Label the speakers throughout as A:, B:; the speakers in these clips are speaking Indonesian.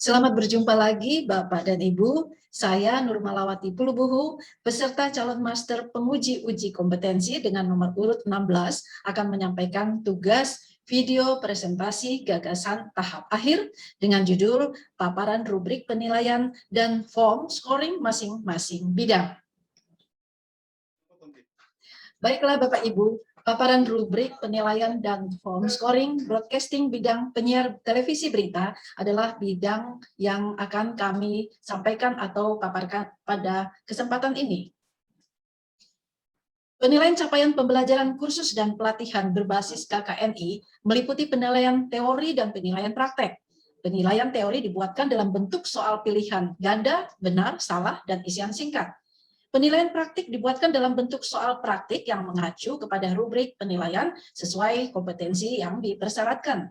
A: Selamat berjumpa lagi Bapak dan Ibu. Saya Nurmalawati Pulubuhu, peserta calon master penguji uji kompetensi dengan nomor urut 16 akan menyampaikan tugas video presentasi gagasan tahap akhir dengan judul paparan rubrik penilaian dan form scoring masing-masing bidang. Baiklah Bapak Ibu, paparan rubrik penilaian dan form scoring broadcasting bidang penyiar televisi berita adalah bidang yang akan kami sampaikan atau paparkan pada kesempatan ini. Penilaian capaian pembelajaran kursus dan pelatihan berbasis KKNI meliputi penilaian teori dan penilaian praktek. Penilaian teori dibuatkan dalam bentuk soal pilihan ganda, benar, salah, dan isian singkat. Penilaian praktik dibuatkan dalam bentuk soal praktik yang mengacu kepada rubrik penilaian sesuai kompetensi yang dipersyaratkan.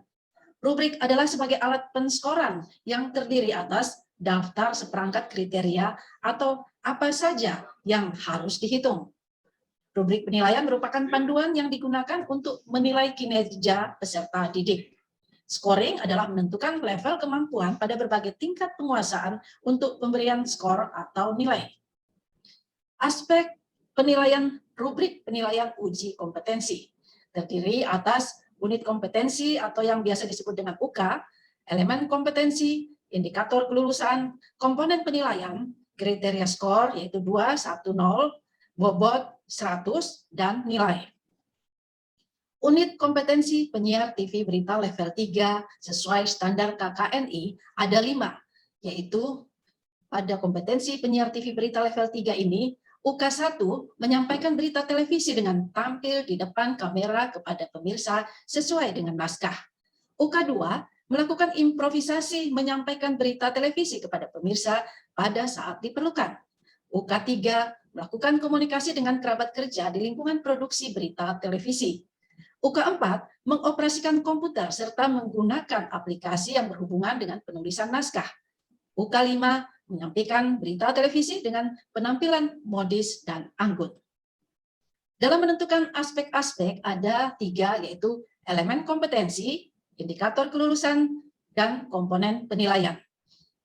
A: Rubrik adalah sebagai alat penskoran yang terdiri atas daftar seperangkat kriteria atau apa saja yang harus dihitung. Rubrik penilaian merupakan panduan yang digunakan untuk menilai kinerja peserta didik. Scoring adalah menentukan level kemampuan pada berbagai tingkat penguasaan untuk pemberian skor atau nilai. Aspek penilaian rubrik penilaian uji kompetensi terdiri atas unit kompetensi atau yang biasa disebut dengan UK, elemen kompetensi, indikator kelulusan, komponen penilaian, kriteria skor yaitu 2, 1, 0, bobot 100, dan nilai. Unit kompetensi penyiar TV berita level 3 sesuai standar KKNI ada 5, yaitu pada kompetensi penyiar TV berita level 3 ini, UK1 menyampaikan berita televisi dengan tampil di depan kamera kepada pemirsa sesuai dengan naskah. UK2 melakukan improvisasi menyampaikan berita televisi kepada pemirsa pada saat diperlukan. UK3 melakukan komunikasi dengan kerabat kerja di lingkungan produksi berita televisi. UK4 mengoperasikan komputer serta menggunakan aplikasi yang berhubungan dengan penulisan naskah. UK5 menyampaikan berita televisi dengan penampilan modis dan anggun. Dalam menentukan aspek-aspek ada 3, yaitu elemen kompetensi, indikator kelulusan, dan komponen penilaian.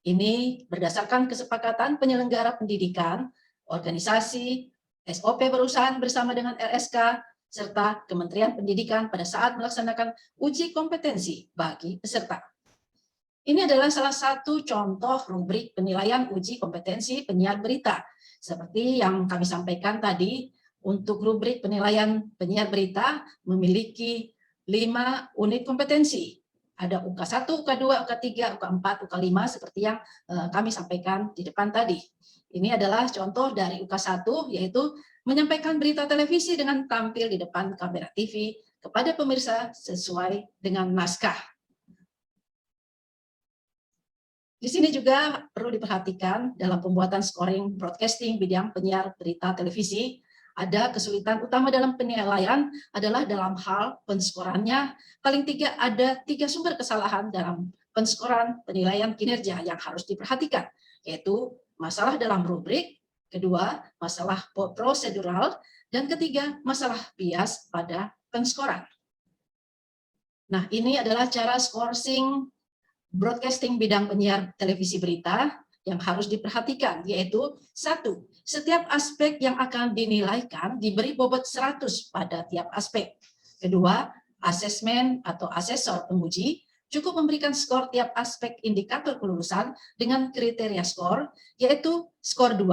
A: Ini berdasarkan kesepakatan penyelenggara pendidikan, organisasi, SOP perusahaan bersama dengan LSK, serta Kementerian Pendidikan pada saat melaksanakan uji kompetensi bagi peserta. Ini adalah salah satu contoh rubrik penilaian uji kompetensi penyiar berita. Seperti yang kami sampaikan tadi, untuk rubrik penilaian penyiar berita memiliki 5 unit kompetensi. Ada UK1, UK2, UK3, UK4, UK5 seperti yang kami sampaikan di depan tadi. Ini adalah contoh dari UK1, yaitu menyampaikan berita televisi dengan tampil di depan kamera TV kepada pemirsa sesuai dengan naskah. Di sini juga perlu diperhatikan dalam pembuatan scoring broadcasting bidang penyiar berita televisi, ada kesulitan utama dalam penilaian adalah dalam hal penskorannya. Paling tidak ada 3 sumber kesalahan dalam penskoran penilaian kinerja yang harus diperhatikan, yaitu masalah dalam rubrik, kedua masalah prosedural, dan ketiga masalah bias pada penskoran. Nah, ini adalah cara scoring broadcasting bidang penyiar televisi berita yang harus diperhatikan, yaitu 1. Setiap aspek yang akan dinilaikan diberi bobot 100 pada tiap aspek. Kedua, asesmen atau asesor penguji cukup memberikan skor tiap aspek indikator kelulusan dengan kriteria skor, yaitu skor 2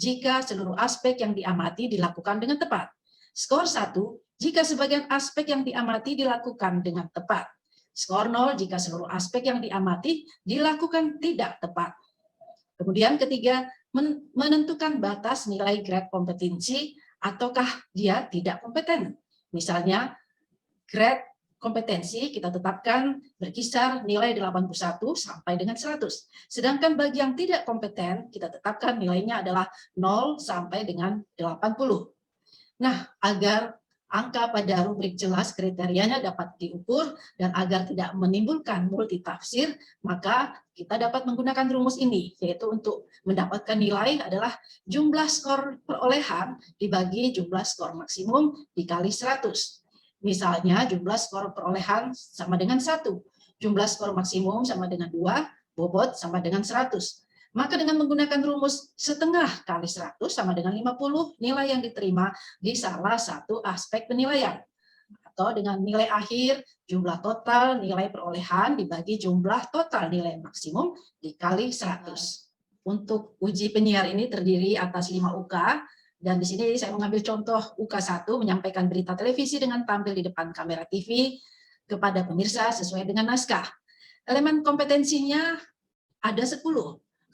A: jika seluruh aspek yang diamati dilakukan dengan tepat. Skor 1 jika sebagian aspek yang diamati dilakukan dengan tepat. Skor 0 jika seluruh aspek yang diamati dilakukan tidak tepat. Kemudian ketiga, menentukan batas nilai grade kompetensi ataukah dia tidak kompeten. Misalnya, grade kompetensi kita tetapkan berkisar nilai 81 sampai dengan 100. Sedangkan bagi yang tidak kompeten, kita tetapkan nilainya adalah 0 sampai dengan 80. Nah, agar angka pada rubrik jelas kriterianya dapat diukur dan agar tidak menimbulkan multitafsir, maka kita dapat menggunakan rumus ini, yaitu untuk mendapatkan nilai adalah jumlah skor perolehan dibagi jumlah skor maksimum dikali 100. Misalnya jumlah skor perolehan sama dengan 1, jumlah skor maksimum sama dengan 2, bobot sama dengan 100. Maka dengan menggunakan rumus setengah kali 100 sama dengan 50 nilai yang diterima di salah satu aspek penilaian. Atau dengan nilai akhir, jumlah total nilai perolehan dibagi jumlah total nilai maksimum dikali 100. Untuk uji penyiar ini terdiri atas 5 UK, dan di sini saya mengambil contoh UK 1 menyampaikan berita televisi dengan tampil di depan kamera TV kepada pemirsa sesuai dengan naskah. Elemen kompetensinya ada 10.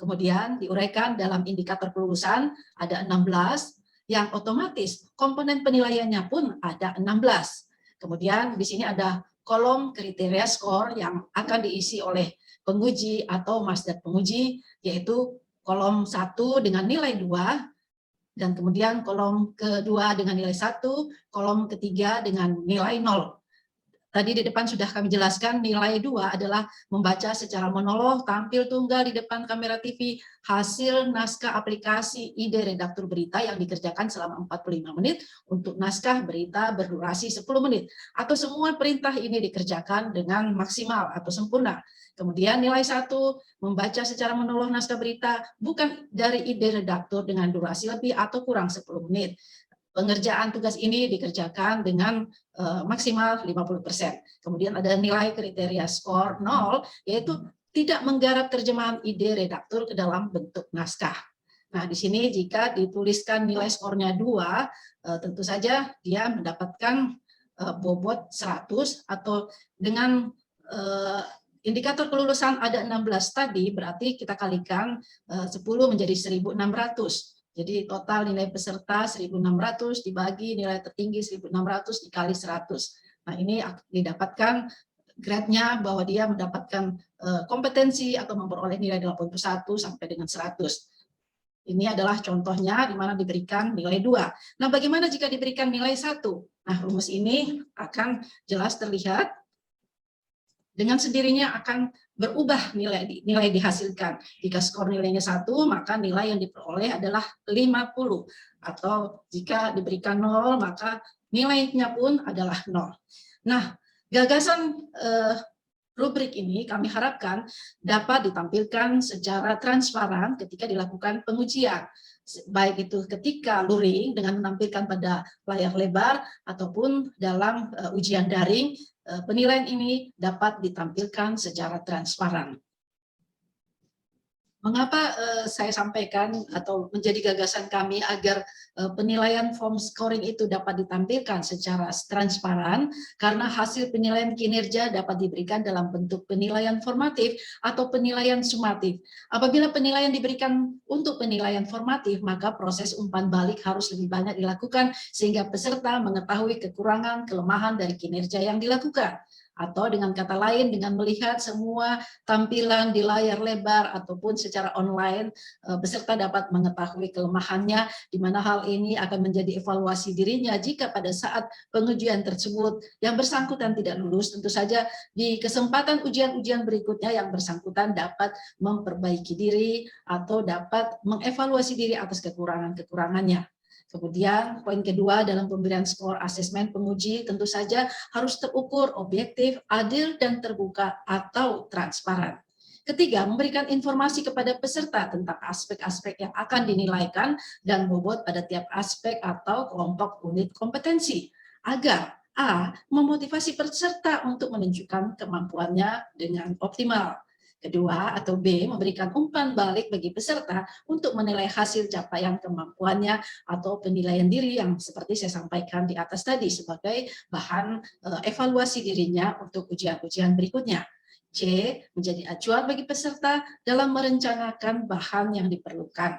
A: Kemudian diuraikan dalam indikator kelulusan ada 16, yang otomatis komponen penilaiannya pun ada 16. Kemudian di sini ada kolom kriteria skor yang akan diisi oleh penguji atau master penguji, yaitu kolom 1 dengan nilai 2, dan kemudian kolom kedua dengan nilai 1, kolom ketiga dengan nilai 0. Tadi di depan sudah kami jelaskan nilai 2 adalah membaca secara monolog, tampil tunggal di depan kamera TV, hasil naskah aplikasi ide redaktur berita yang dikerjakan selama 45 menit untuk naskah berita berdurasi 10 menit. Atau semua perintah ini dikerjakan dengan maksimal atau sempurna. Kemudian nilai 1, membaca secara monolog naskah berita bukan dari ide redaktur dengan durasi lebih atau kurang 10 menit. Pengerjaan tugas ini dikerjakan dengan maksimal 50%. Kemudian ada nilai kriteria skor 0, yaitu tidak menggarap terjemahan ide redaktur ke dalam bentuk naskah. Nah, di sini jika dituliskan nilai skornya 2, tentu saja dia mendapatkan bobot 100, atau dengan indikator kelulusan ada 16 tadi, berarti kita kalikan 10 menjadi 1.600. Jadi total nilai peserta 1.600 dibagi nilai tertinggi 1.600 dikali 100. Nah, ini didapatkan grade-nya bahwa dia mendapatkan kompetensi atau memperoleh nilai 81 sampai dengan 100. Ini adalah contohnya di mana diberikan nilai 2. Nah, bagaimana jika diberikan nilai 1? Nah, rumus ini akan jelas terlihat. Dengan sendirinya akan berubah nilai dihasilkan. Jika skor nilainya 1, maka nilai yang diperoleh adalah 50. Atau jika diberikan 0, maka nilainya pun adalah 0. Nah, gagasan rubrik ini kami harapkan dapat ditampilkan secara transparan ketika dilakukan pengujian. Baik itu ketika luring dengan menampilkan pada layar lebar ataupun dalam ujian daring, penilaian ini dapat ditampilkan secara transparan. Mengapa saya sampaikan atau menjadi gagasan kami agar penilaian form scoring itu dapat ditampilkan secara transparan, karena hasil penilaian kinerja dapat diberikan dalam bentuk penilaian formatif atau penilaian sumatif. Apabila penilaian diberikan untuk penilaian formatif, maka proses umpan balik harus lebih banyak dilakukan sehingga peserta mengetahui kekurangan, kelemahan dari kinerja yang dilakukan. Atau dengan kata lain, dengan melihat semua tampilan di layar lebar ataupun secara online, peserta dapat mengetahui kelemahannya, di mana hal ini akan menjadi evaluasi dirinya jika pada saat pengujian tersebut yang bersangkutan tidak lulus. Tentu saja di kesempatan ujian-ujian berikutnya yang bersangkutan dapat memperbaiki diri atau dapat mengevaluasi diri atas kekurangan-kekurangannya. Kemudian poin kedua dalam pemberian skor asesmen penguji tentu saja harus terukur, objektif, adil, dan terbuka atau transparan. Ketiga, memberikan informasi kepada peserta tentang aspek-aspek yang akan dinilaikan dan bobot pada tiap aspek atau kelompok unit kompetensi, agar A. Memotivasi peserta untuk menunjukkan kemampuannya dengan optimal. Kedua, atau B, memberikan umpan balik bagi peserta untuk menilai hasil capaian kemampuannya atau penilaian diri yang seperti saya sampaikan di atas tadi sebagai bahan evaluasi dirinya untuk ujian-ujian berikutnya. C, menjadi acuan bagi peserta dalam merencanakan bahan yang diperlukan.